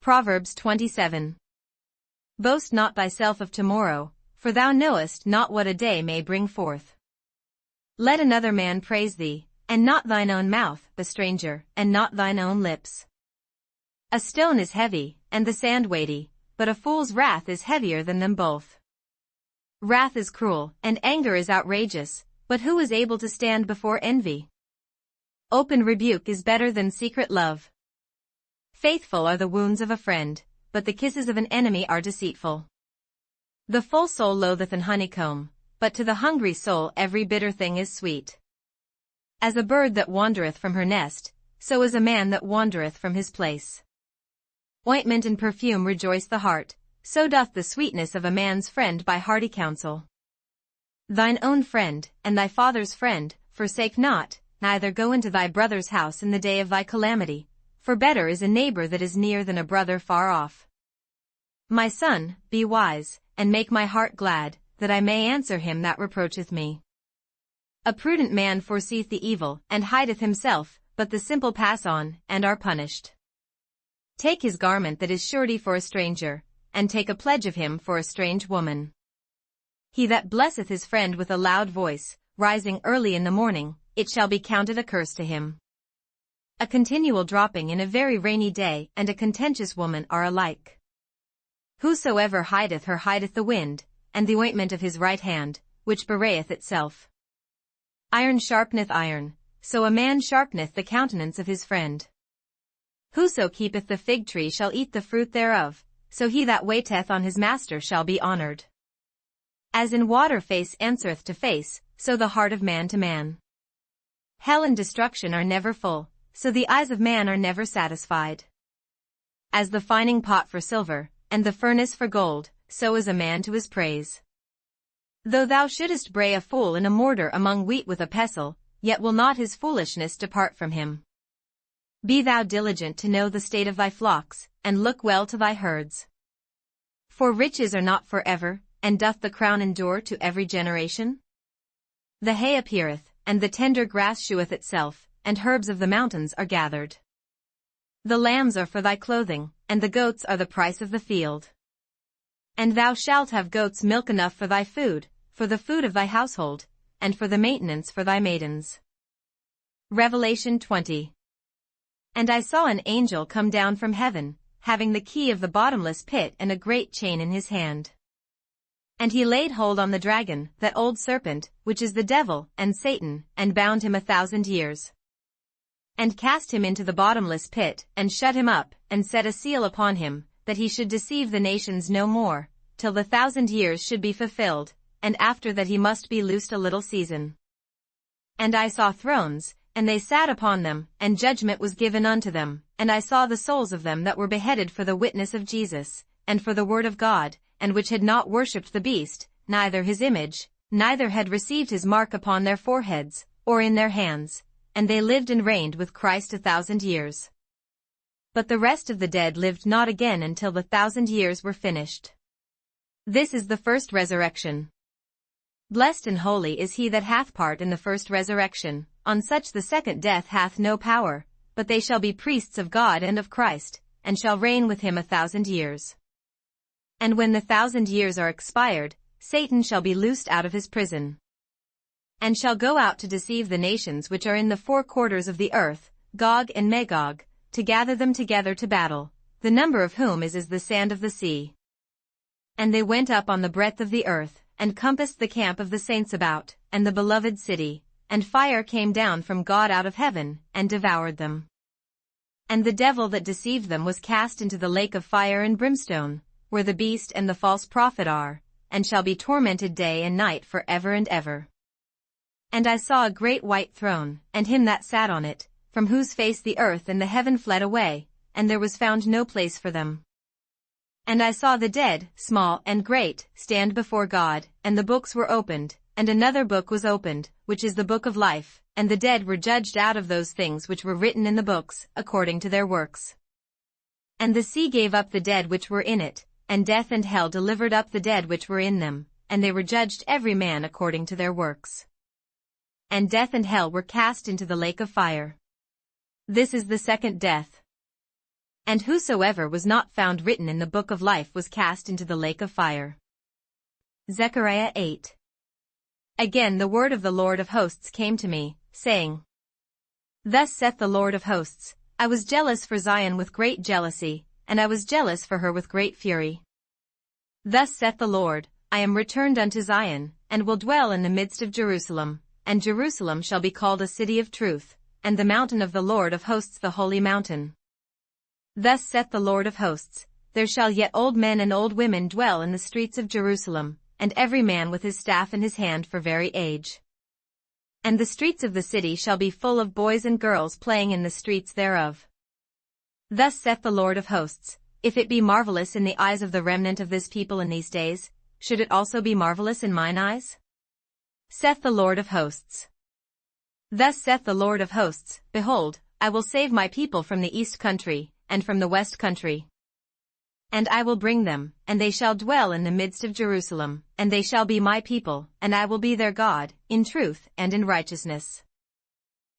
Proverbs 27. Boast not thyself of tomorrow, for thou knowest not what a day may bring forth. Let another man praise thee, and not thine own mouth, the stranger, and not thine own lips. A stone is heavy, and the sand weighty, but a fool's wrath is heavier than them both. Wrath is cruel, and anger is outrageous, but who is able to stand before envy? Open rebuke is better than secret love. Faithful are the wounds of a friend, but the kisses of an enemy are deceitful. The full soul loatheth an honeycomb, but to the hungry soul every bitter thing is sweet. As a bird that wandereth from her nest, so is a man that wandereth from his place. Ointment and perfume rejoice the heart, so doth the sweetness of a man's friend by hearty counsel. Thine own friend, and thy father's friend, forsake not, neither go into thy brother's house in the day of thy calamity, for better is a neighbor that is near than a brother far off. My son, be wise, and make my heart glad, that I may answer him that reproacheth me. A prudent man foreseeth the evil, and hideth himself, but the simple pass on, and are punished. Take his garment that is surety for a stranger, and take a pledge of him for a strange woman. He that blesseth his friend with a loud voice, rising early in the morning, it shall be counted a curse to him. A continual dropping in a very rainy day and a contentious woman are alike. Whosoever hideth her hideth the wind, and the ointment of his right hand, which bewrayeth itself. Iron sharpeneth iron, so a man sharpeneth the countenance of his friend. Whoso keepeth the fig tree shall eat the fruit thereof, so he that waiteth on his master shall be honored. As in water face answereth to face, so the heart of man to man. Hell and destruction are never full, so the eyes of man are never satisfied. As the fining pot for silver, and the furnace for gold, so is a man to his praise. Though thou shouldest bray a fool in a mortar among wheat with a pestle, yet will not his foolishness depart from him. Be thou diligent to know the state of thy flocks, and look well to thy herds. For riches are not forever, and doth the crown endure to every generation? The hay appeareth, and the tender grass sheweth itself, and herbs of the mountains are gathered. The lambs are for thy clothing, and the goats are the price of the field. And thou shalt have goats' milk enough for thy food, for the food of thy household, and for the maintenance for thy maidens. Revelation20. And I saw an angel come down from heaven, having the key of the bottomless pit and a great chain in his hand. And he laid hold on the dragon, that old serpent, which is the devil, and Satan, and bound him 1,000 years. And cast him into the bottomless pit, and shut him up, and set a seal upon him, that he should deceive the nations no more, till the 1,000 years should be fulfilled, and after that he must be loosed a little season. And I saw thrones, and they sat upon them, and judgment was given unto them, and I saw the souls of them that were beheaded for the witness of Jesus, and for the word of God, and which had not worshipped the beast, neither his image, neither had received his mark upon their foreheads, or in their hands, and they lived and reigned with Christ 1,000 years. But the rest of the dead lived not again until the 1,000 years were finished. This is the first resurrection. Blessed and holy is he that hath part in the first resurrection, on such the second death hath no power, but they shall be priests of God and of Christ, and shall reign with him 1,000 years. And when the 1,000 years are expired, Satan shall be loosed out of his prison, and shall go out to deceive the nations which are in the four quarters of the earth, Gog and Magog, to gather them together to battle, the number of whom is as the sand of the sea. And they went up on the breadth of the earth, and compassed the camp of the saints about, and the beloved city, and fire came down from God out of heaven, and devoured them. And the devil that deceived them was cast into the lake of fire and brimstone, where the beast and the false prophet are, and shall be tormented day and night for ever and ever. And I saw a great white throne, and him that sat on it, from whose face the earth and the heaven fled away, and there was found no place for them. And I saw the dead, small and great, stand before God, and the books were opened, and another book was opened, which is the book of life, and the dead were judged out of those things which were written in the books, according to their works. And the sea gave up the dead which were in it, and death and hell delivered up the dead which were in them, and they were judged every man according to their works. And death and hell were cast into the lake of fire. This is the second death. and whosoever was not found written in the book of life was cast into the lake of fire. Zechariah 8. Again the word of the Lord of hosts came to me, saying, Thus saith the Lord of hosts, I was jealous for Zion with great jealousy, and I was jealous for her with great fury. Thus saith the Lord, I am returned unto Zion, and will dwell in the midst of Jerusalem, and Jerusalem shall be called a city of truth, and the mountain of the Lord of hosts the holy mountain. Thus saith the Lord of hosts, There shall yet old men and old women dwell in the streets of Jerusalem, and every man with his staff in his hand for very age. And the streets of the city shall be full of boys and girls playing in the streets thereof. Thus saith the Lord of hosts, If it be marvelous in the eyes of the remnant of this people in these days, should it also be marvelous in mine eyes? Saith the Lord of hosts. Thus saith the Lord of hosts, Behold, I will save my people from the east country, and from the west country. And I will bring them, and they shall dwell in the midst of Jerusalem, and they shall be my people, and I will be their God, in truth and in righteousness.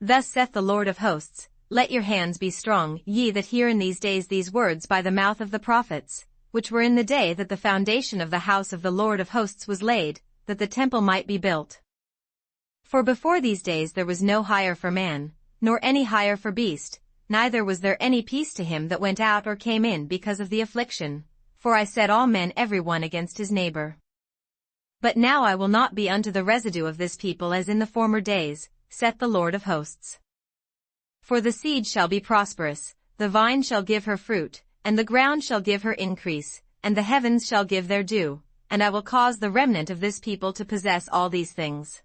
Thus saith the Lord of hosts, Let your hands be strong, ye that hear in these days these words by the mouth of the prophets, which were in the day that the foundation of the house of the Lord of hosts was laid, that the temple might be built. For before these days there was no hire for man, nor any hire for beast, neither was there any peace to him that went out or came in because of the affliction, for I set all men every one against his neighbor. But now I will not be unto the residue of this people as in the former days, saith the Lord of hosts. For the seed shall be prosperous, the vine shall give her fruit, and the ground shall give her increase, and the heavens shall give their dew, and I will cause the remnant of this people to possess all these things.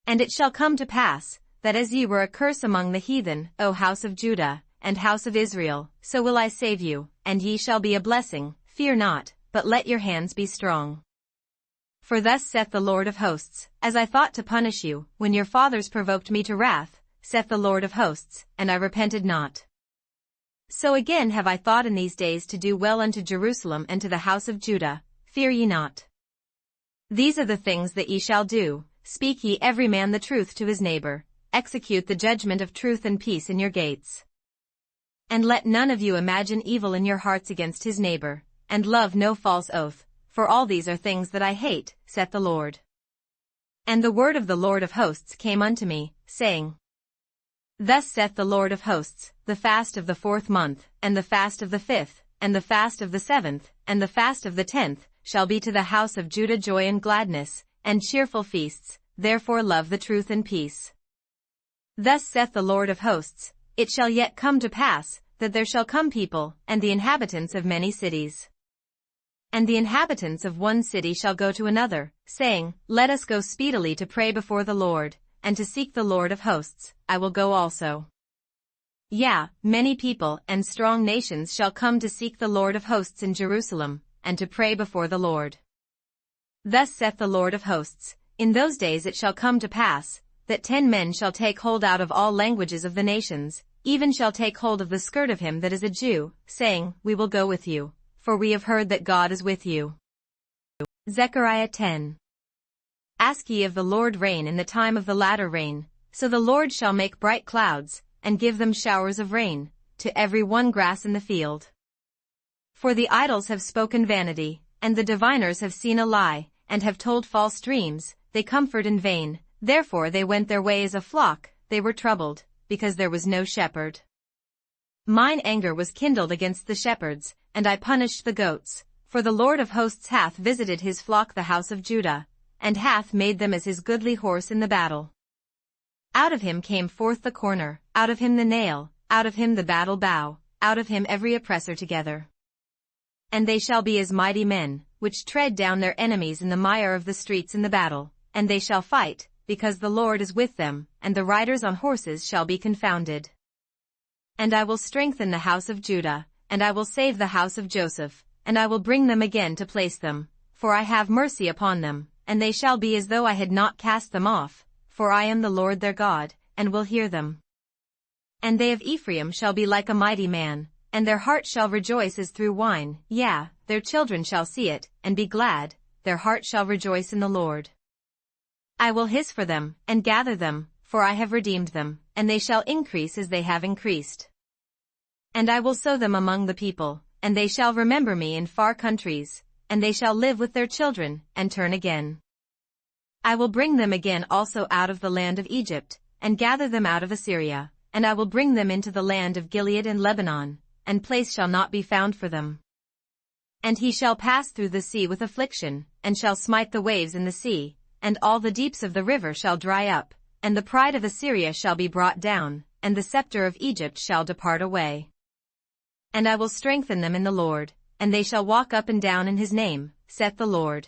And it shall come to pass, that as ye were a curse among the heathen, O house of Judah, and house of Israel, so will I save you, and ye shall be a blessing, fear not, but let your hands be strong. For thus saith the Lord of hosts, As I thought to punish you, when your fathers provoked me to wrath, saith the Lord of hosts, and I repented not. So again have I thought in these days to do well unto Jerusalem and to the house of Judah, fear ye not. These are the things that ye shall do, speak ye every man the truth to his neighbor, execute the judgment of truth and peace in your gates. And let none of you imagine evil in your hearts against his neighbor, and love no false oath, for all these are things that I hate, saith the Lord. And the word of the Lord of hosts came unto me, saying, Thus saith the Lord of hosts, the fast of the 4th month, and the fast of the 5th, and the fast of the 7th, and the fast of the 10th, shall be to the house of Judah joy and gladness, and cheerful feasts, therefore love the truth and peace. Thus saith the Lord of hosts, It shall yet come to pass, that there shall come people, and the inhabitants of many cities. And the inhabitants of one city shall go to another, saying, Let us go speedily to pray before the Lord, and to seek the Lord of hosts, I will go also. Yea, many people and strong nations shall come to seek the Lord of hosts in Jerusalem, and to pray before the Lord. Thus saith the Lord of hosts, In those days it shall come to pass, that 10 men shall take hold out of all languages of the nations, even shall take hold of the skirt of him that is a Jew, saying, We will go with you, for we have heard that God is with you. Zechariah 10. Ask ye of the Lord rain in the time of the latter rain, so the Lord shall make bright clouds, and give them showers of rain, to every one grass in the field. For the idols have spoken vanity, and the diviners have seen a lie, and have told false dreams, they comfort in vain. Therefore they went their way as a flock, they were troubled, because there was no shepherd. Mine anger was kindled against the shepherds, and I punished the goats, for the Lord of hosts hath visited his flock the house of Judah, and hath made them as his goodly horse in the battle. Out of him came forth the corner, out of him the nail, out of him the battle bow, out of him every oppressor together. And they shall be as mighty men, which tread down their enemies in the mire of the streets in the battle, and they shall fight, because the Lord is with them, and the riders on horses shall be confounded. And I will strengthen the house of Judah, and I will save the house of Joseph, and I will bring them again to place them, for I have mercy upon them, and they shall be as though I had not cast them off, for I am the Lord their God, and will hear them. And they of Ephraim shall be like a mighty man, and their heart shall rejoice as through wine, yea, their children shall see it, and be glad, their heart shall rejoice in the Lord. I will hiss for them, and gather them, for I have redeemed them, and they shall increase as they have increased. And I will sow them among the people, and they shall remember me in far countries, and they shall live with their children, and turn again. I will bring them again also out of the land of Egypt, and gather them out of Assyria, and I will bring them into the land of Gilead and Lebanon, and place shall not be found for them. And he shall pass through the sea with affliction, and shall smite the waves in the sea, and all the deeps of the river shall dry up, and the pride of Assyria shall be brought down, and the scepter of Egypt shall depart away. And I will strengthen them in the Lord, and they shall walk up and down in his name, saith the Lord.